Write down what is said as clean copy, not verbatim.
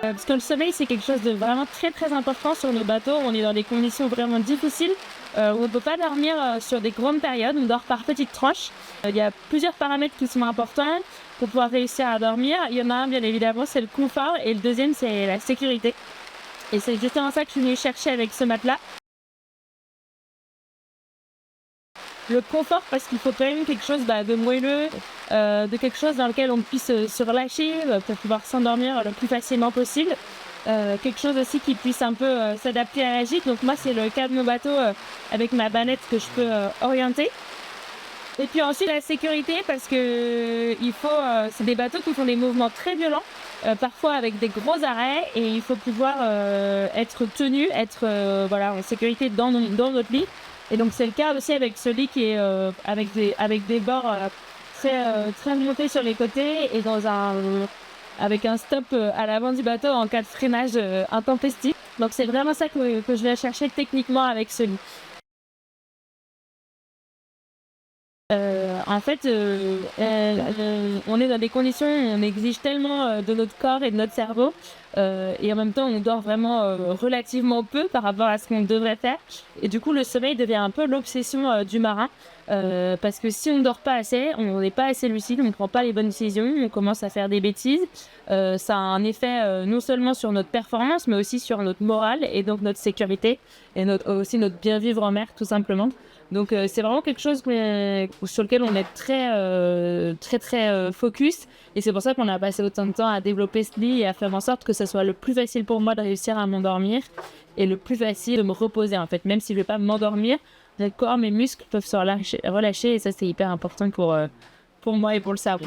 Parce que le sommeil, c'est quelque chose de vraiment très très important sur le bateau. On est dans des conditions vraiment difficiles où on ne peut pas dormir sur des grandes périodes. On dort par petites tranches. Il y a plusieurs paramètres qui sont importants pour pouvoir réussir à dormir. Il y en a un, bien évidemment, c'est le confort. Et le deuxième, c'est la sécurité. Et c'est justement ça que je suis venue chercher avec ce matelas. Le confort, parce qu'il faut quand même quelque chose de moelleux, de quelque chose dans lequel on puisse se relâcher pour pouvoir s'endormir le plus facilement possible. Quelque chose aussi qui puisse un peu s'adapter à la gîte. Donc moi, c'est le cas de mon bateau avec ma banette que je peux orienter. Et puis ensuite, la sécurité, parce que c'est des bateaux qui font des mouvements très violents, parfois avec des gros arrêts, et il faut pouvoir être tenu, être en sécurité dans notre lit. Et donc c'est le cas aussi avec ce lit qui est avec des bords très montés sur les côtés et avec un stop à l'avant du bateau en cas de freinage intempestif. Donc c'est vraiment ça que je vais chercher techniquement avec ce lit. On est dans des conditions où on exige tellement de notre corps et de notre cerveau, et en même temps, on dort vraiment relativement peu par rapport à ce qu'on devrait faire. Et du coup, le sommeil devient un peu l'obsession du marin, parce que si on dort pas assez, on n'est pas assez lucide, on ne prend pas les bonnes décisions, on commence à faire des bêtises. Ça a un effet non seulement sur notre performance, mais aussi sur notre morale et donc notre sécurité et aussi notre bien vivre en mer, tout simplement. Donc c'est vraiment quelque chose sur lequel on est très focus, et c'est pour ça qu'on a passé autant de temps à développer ce lit et à faire en sorte que ce soit le plus facile pour moi de réussir à m'endormir et le plus facile de me reposer en fait. Même si je vais pas m'endormir, mon corps, mes muscles peuvent se relâcher, et ça c'est hyper important pour moi et pour le cerveau.